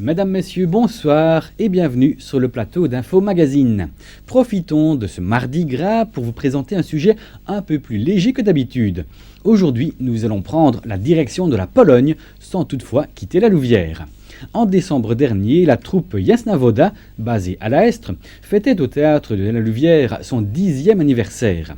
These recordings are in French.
Mesdames, Messieurs, bonsoir et bienvenue sur le plateau d'Info Magazine. Profitons de ce mardi gras pour vous présenter un sujet un peu plus léger que d'habitude. Aujourd'hui, nous allons prendre la direction de la Pologne sans toutefois quitter la Louvière. En décembre dernier, la troupe Jasna Woda, basée à la Hestre, fêtait au théâtre de la Louvière son 10e anniversaire.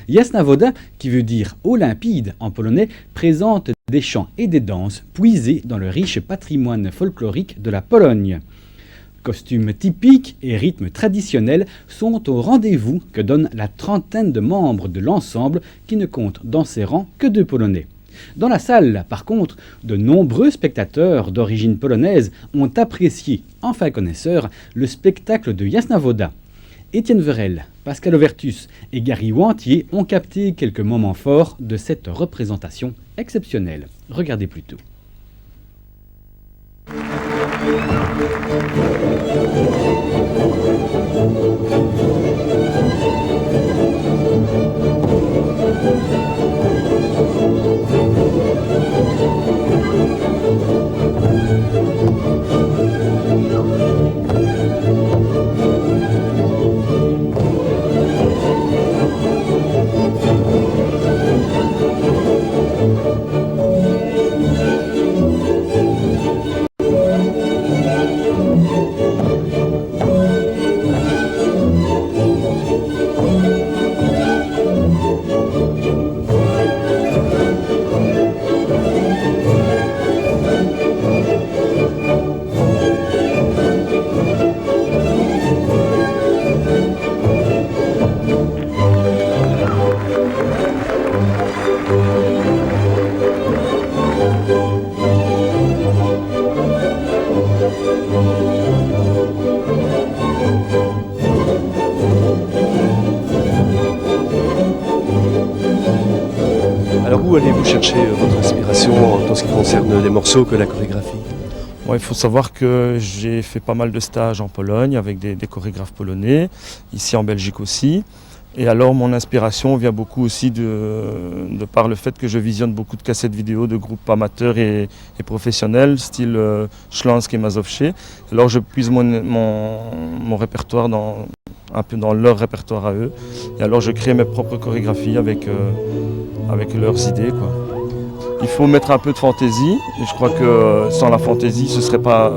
Jasna Woda, qui veut dire eau limpide en polonais, présente des chants et des danses puisés dans le riche patrimoine folklorique de la Pologne. Costumes typiques et rythmes traditionnels sont au rendez-vous que donne la trentaine de membres de l'ensemble qui ne compte dans ses rangs que 2 Polonais. Dans la salle, par contre, de nombreux spectateurs d'origine polonaise ont apprécié, enfin connaisseurs, le spectacle de Jasna Woda. Étienne Verel, Pascal Overtus et Gary Wantier ont capté quelques moments forts de cette représentation exceptionnelle. Regardez plutôt. Alors où allez-vous chercher votre inspiration en ce qui concerne les morceaux que la chorégraphie ? Bon, il faut savoir que j'ai fait pas mal de stages en Pologne avec des chorégraphes polonais, ici en Belgique aussi. Et alors mon inspiration vient beaucoup aussi de par le fait que je visionne beaucoup de cassettes vidéo de groupes amateurs et professionnels, style Śląsk et Mazowsze. Alors je puise mon répertoire un peu dans leur répertoire à eux. Et alors je crée mes propres chorégraphies avec leurs idées, quoi. Il faut mettre un peu de fantaisie, et je crois que sans la fantaisie, ce ne serait pas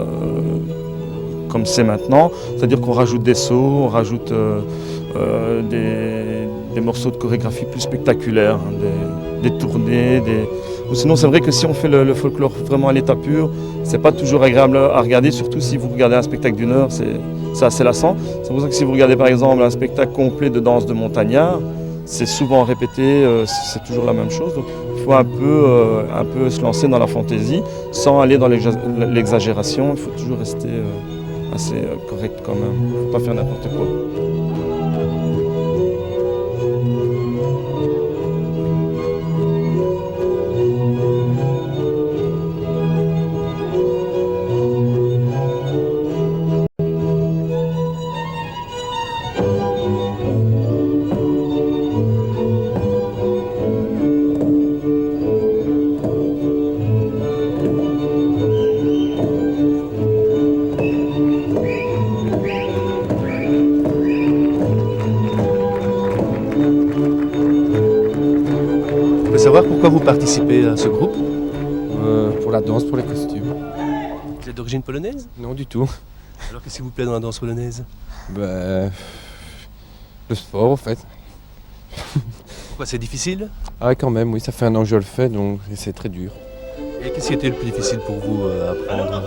comme c'est maintenant. C'est-à-dire qu'on rajoute des sauts, on rajoute des morceaux de chorégraphie plus spectaculaires, hein, des tournées. Ou sinon, c'est vrai que si on fait le folklore vraiment à l'état pur, c'est pas toujours agréable à regarder, surtout si vous regardez un spectacle d'1 heure, c'est assez lassant. C'est pour ça que si vous regardez par exemple un spectacle complet de danse de montagnard, c'est souvent répété, c'est toujours la même chose. Donc, il faut un peu se lancer dans la fantaisie sans aller dans l'exagération. Il faut toujours rester assez correct quand même. Il ne faut pas faire n'importe quoi. Je veux savoir pourquoi vous participez à ce groupe ? Pour la danse, pour les costumes. Vous êtes d'origine polonaise ? Non, du tout. Alors qu'est-ce qui vous plaît dans la danse polonaise ? Le sport, en fait. Pourquoi c'est difficile ? Ah, quand même, oui, ça fait 1 an que je le fais, donc c'est très dur. Et qu'est-ce qui était le plus difficile pour vous à apprendre ?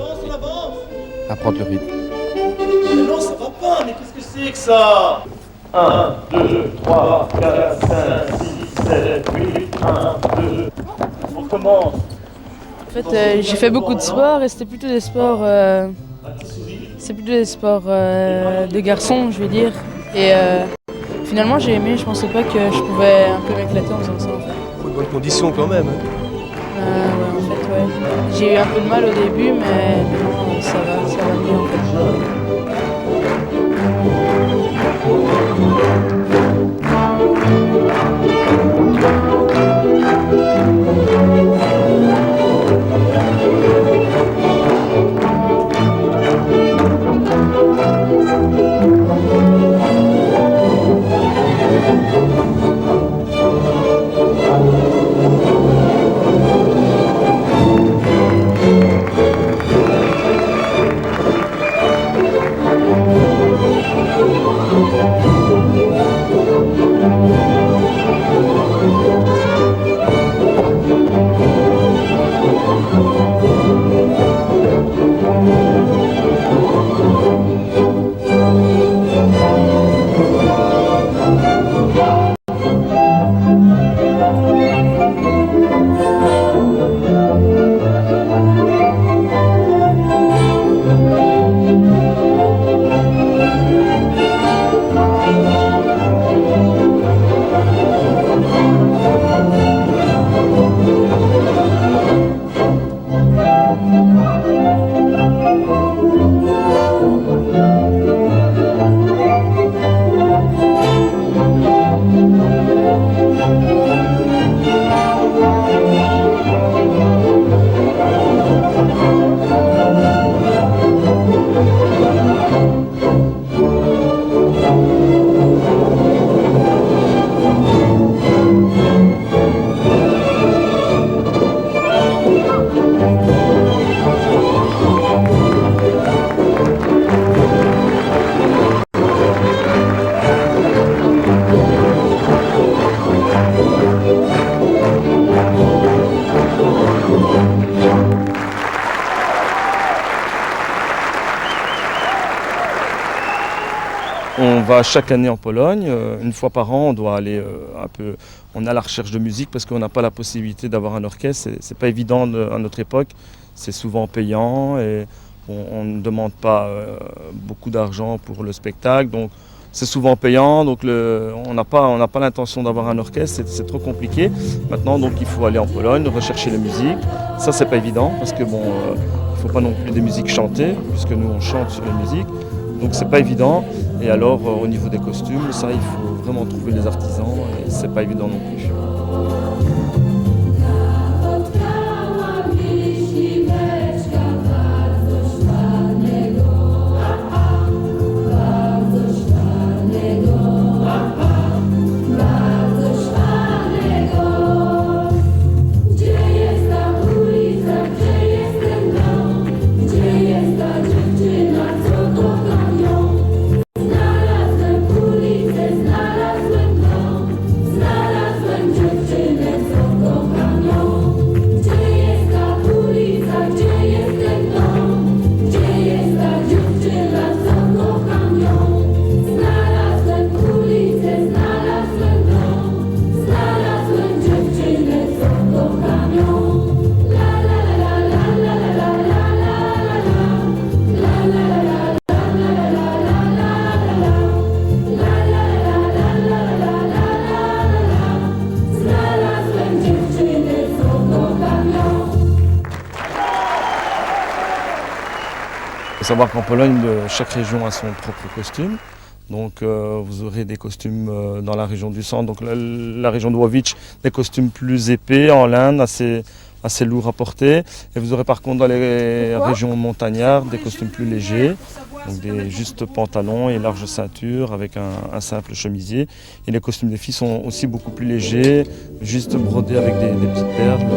Apprendre le rythme. Mais non, ça va pas, mais qu'est-ce que c'est que ça ? 1, 2, 3, 4, 5, 6, 7, 8, 1, 2. On recommence. En fait, j'ai fait beaucoup de sport et c'était plutôt des sports, de garçons, je vais dire. Et finalement, j'ai aimé. Je pensais pas que je pouvais un peu m'éclater en faisant ça. En fait. Faut de bonnes conditions quand même. Ouais, en fait, ouais. J'ai eu un peu de mal au début, mais maintenant, ça va mieux en fait. on va chaque année en Pologne. Une fois par an, on doit aller on est à la recherche de musique parce qu'on n'a pas la possibilité d'avoir un orchestre. C'est pas évident à notre époque. C'est souvent payant et on ne demande pas beaucoup d'argent pour le spectacle. Donc c'est souvent payant. Donc on n'a pas l'intention d'avoir un orchestre. C'est trop compliqué. Maintenant, donc il faut aller en Pologne, rechercher les musiques. Ça, c'est pas évident parce que il faut pas non plus des musiques chantées puisque nous on chante sur les musiques. Donc c'est pas évident. Et alors au niveau des costumes, ça il faut vraiment trouver les artisans et c'est pas évident non plus. Il faut savoir qu'en Pologne, chaque région a son propre costume. Donc vous aurez des costumes dans la région du centre, donc la région de Łowicz, des costumes plus épais en laine, assez lourds à porter. Et vous aurez par contre dans les régions montagnardes des costumes plus légers, donc des justes pantalons et larges ceintures avec un simple chemisier. Et les costumes des filles sont aussi beaucoup plus légers, juste brodés avec des petites perles.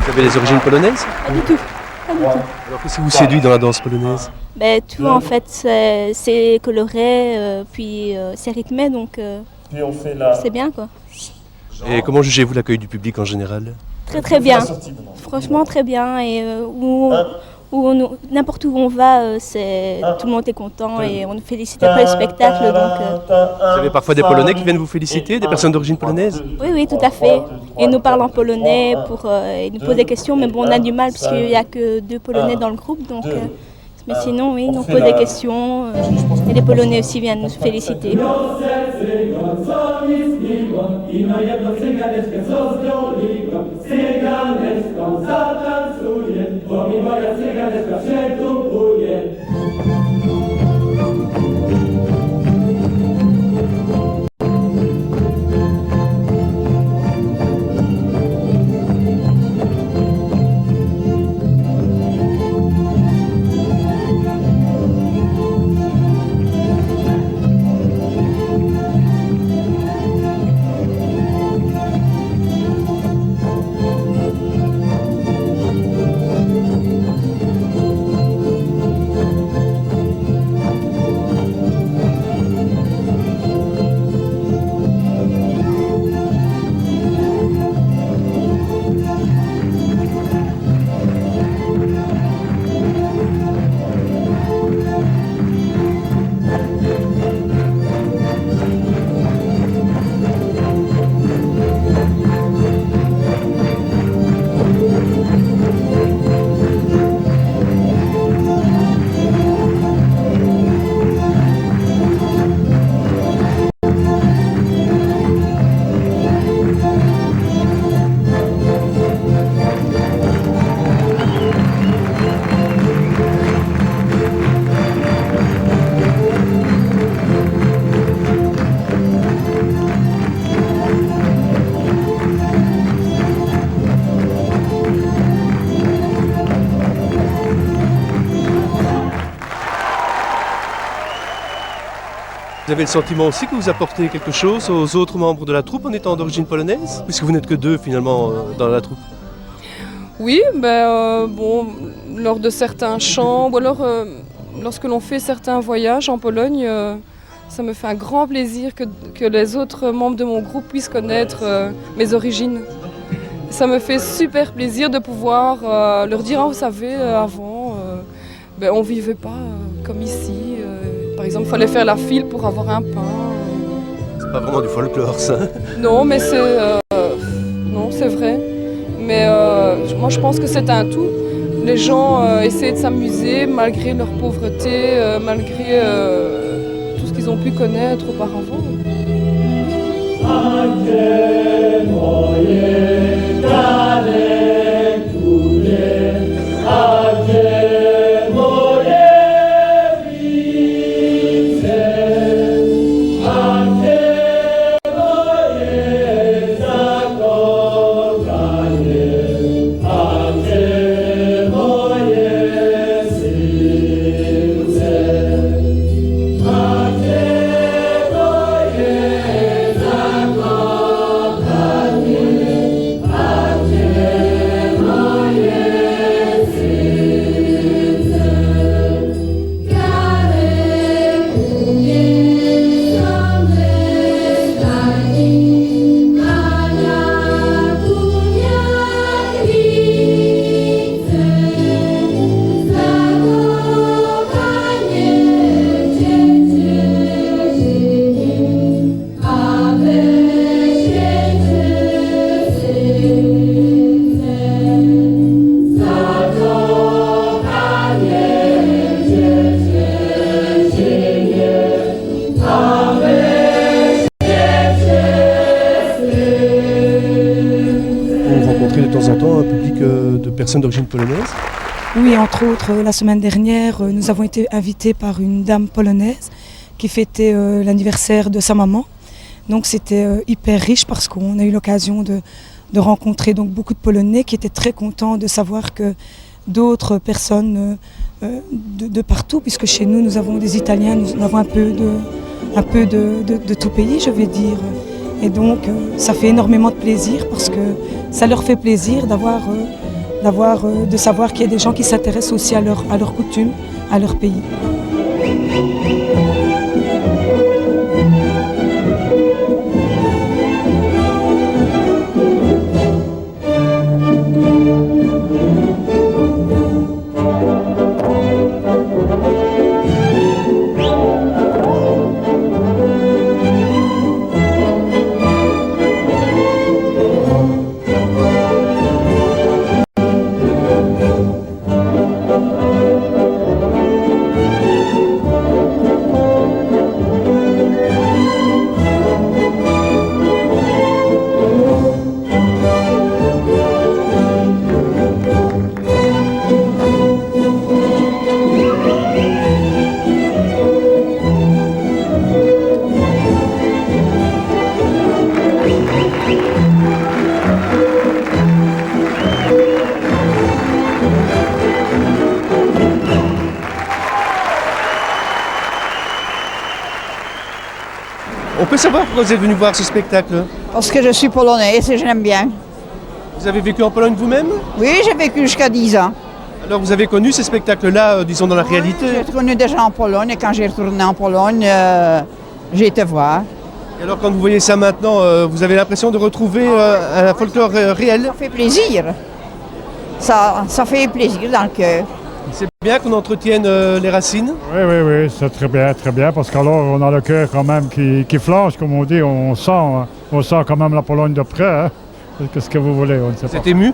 Vous avez les origines polonaises? Pas du tout. Pas du tout. Alors qu'est-ce qui vous séduit dans la danse polonaise? Ben, tout en fait, c'est coloré, puis c'est rythmé, donc c'est bien quoi. Et comment jugez-vous l'accueil du public en général? Très bien. Franchement, très bien. Et n'importe où on va, tout le monde est content et on nous félicite après le spectacle. Vous avez parfois des Polonais qui viennent vous féliciter, des personnes d'origine polonaise? Oui, tout à fait. Et nous parlent en polonais, ils nous posent des questions, mais bon, on a du mal parce qu'il n'y a que 2 Polonais dans le groupe. Mais sinon, oui, ils nous posent des questions. Et les Polonais aussi viennent nous féliciter. Vous avez le sentiment aussi que vous apportez quelque chose aux autres membres de la troupe en étant d'origine polonaise? Puisque vous n'êtes que 2 finalement dans la troupe. Oui, lors de certains chants ou alors lorsque l'on fait certains voyages en Pologne, ça me fait un grand plaisir que les autres membres de mon groupe puissent connaître mes origines. Ça me fait super plaisir de pouvoir leur dire, vous savez, avant, on ne vivait pas comme ici. Par exemple, il fallait faire la file pour avoir un pain. C'est pas vraiment du folklore, ça. Non, mais c'est vrai. Mais moi, je pense que c'est un tout. Les gens essaient de s'amuser malgré leur pauvreté, malgré tout ce qu'ils ont pu connaître auparavant. Personnes d'origine polonaise? Oui, entre autres, la semaine dernière, nous avons été invités par une dame polonaise qui fêtait l'anniversaire de sa maman. Donc c'était hyper riche parce qu'on a eu l'occasion de rencontrer donc beaucoup de Polonais qui étaient très contents de savoir que d'autres personnes de partout, puisque chez nous, nous avons des Italiens, nous avons un peu de tout pays, je vais dire. Et donc ça fait énormément de plaisir parce que ça leur fait plaisir de savoir qu'il y a des gens qui s'intéressent aussi à leurs coutumes, à leur pays. peux savoir pourquoi vous êtes venu voir ce spectacle? Parce que je suis polonaise et j'aime bien. Vous avez vécu en Pologne vous-même? Oui, j'ai vécu jusqu'à 10 ans. Alors vous avez connu ces spectacles-là, disons dans la réalité? J'ai connu des gens en Pologne et quand j'ai retourné en Pologne, j'ai été voir. Et alors quand vous voyez ça maintenant, vous avez l'impression de retrouver un folklore réel? Ça fait plaisir. Ça fait plaisir dans le cœur. C'est bien qu'on entretienne les racines? Oui, c'est très bien, parce qu'alors on a le cœur quand même qui flanche, comme on dit, on sent quand même la Pologne de près. Hein. Qu'est-ce que vous voulez, on ne sait pas. C'est ému?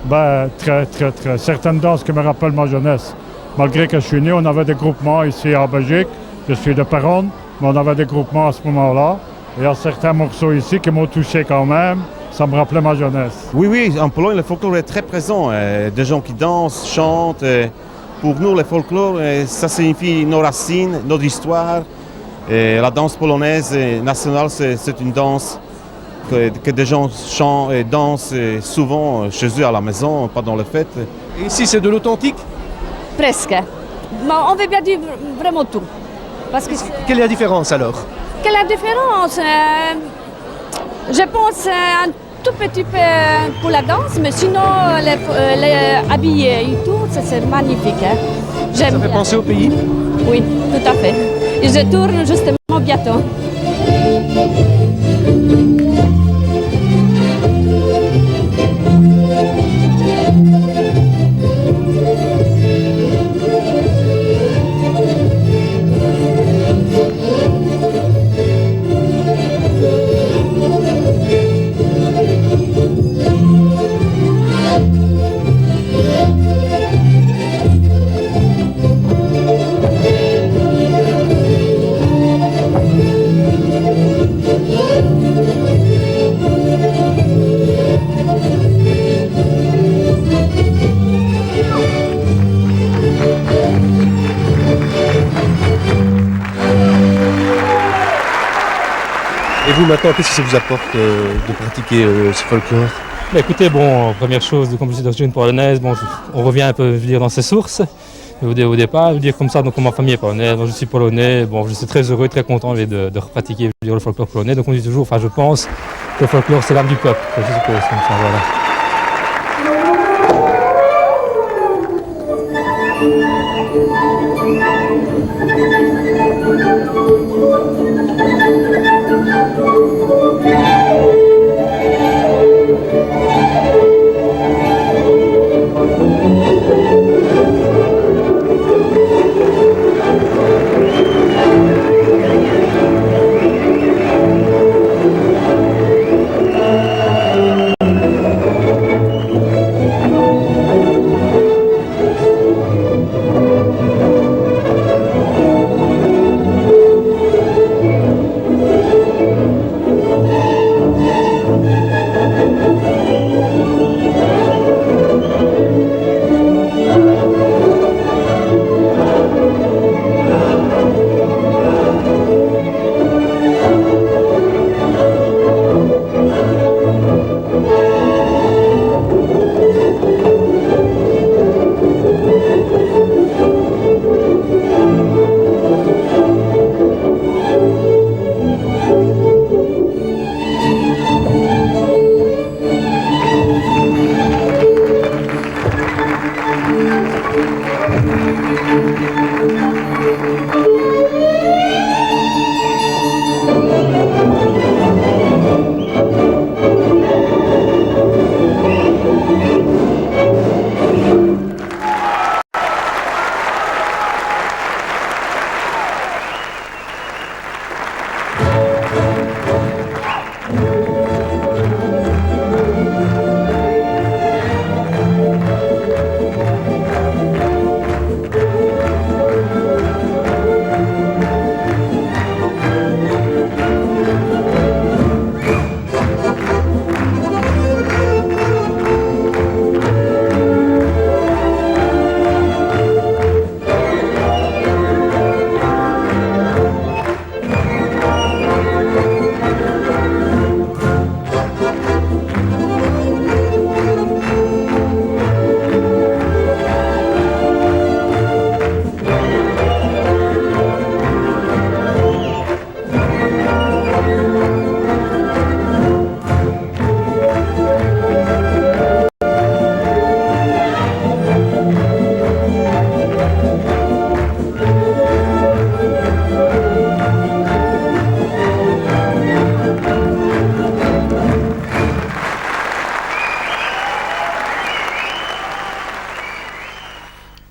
Ben, très. Certaines danses qui me rappellent ma jeunesse. Malgré que je suis né, on avait des groupements ici en Belgique. Je suis de Péronne, mais on avait des groupements à ce moment-là. Il y a certains morceaux ici qui m'ont touché quand même. Ça me rappelait ma jeunesse. Oui, en Pologne, le folklore est très présent. Des gens qui dansent, chantent. Pour nous, le folklore, ça signifie nos racines, notre histoire. La danse polonaise nationale, c'est une danse que des gens chantent et dansent souvent chez eux à la maison, pas dans les fêtes. Et ici, c'est de l'authentique? Presque. Mais on veut bien dire vraiment tout. Parce que Quelle est la différence alors? quelle est la différence? Je pense un tout petit peu pour la danse, mais sinon les habillés et tout, c'est magnifique. Hein. J'aime Ça fait bien. penser au pays? Oui, tout à fait. Et je tourne justement bientôt. Et vous maintenant, qu'est-ce que ça vous apporte de pratiquer ce folklore? Écoutez, bon, première chose, comme je suis d'origine polonaise, bon, on revient un peu, je veux dire, dans ses sources. Au départ, je veux dire comme ça, donc ma famille est polonaise, moi je suis polonais, bon, je suis très heureux, très content de repratiquer, je veux dire, le folklore polonais. Donc on dit toujours, enfin je pense que le folklore c'est l'âme du peuple, je suppose, comme ça, voilà.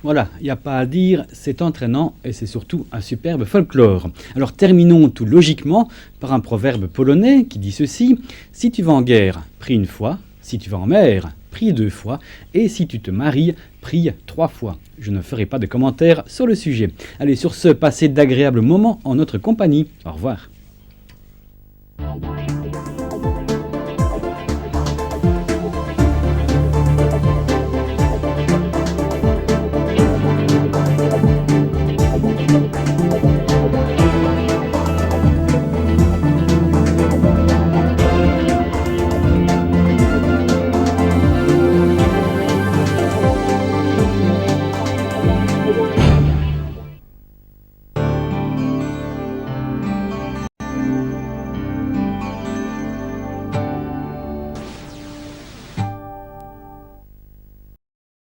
Voilà, il n'y a pas à dire, c'est entraînant et c'est surtout un superbe folklore. Alors terminons tout logiquement par un proverbe polonais qui dit ceci: si tu vas en guerre, prie une fois, si tu vas en mer, prie 2 fois, et si tu te maries, prie 3 fois. Je ne ferai pas de commentaires sur le sujet. Allez, sur ce, passez d'agréables moments en notre compagnie. Au revoir.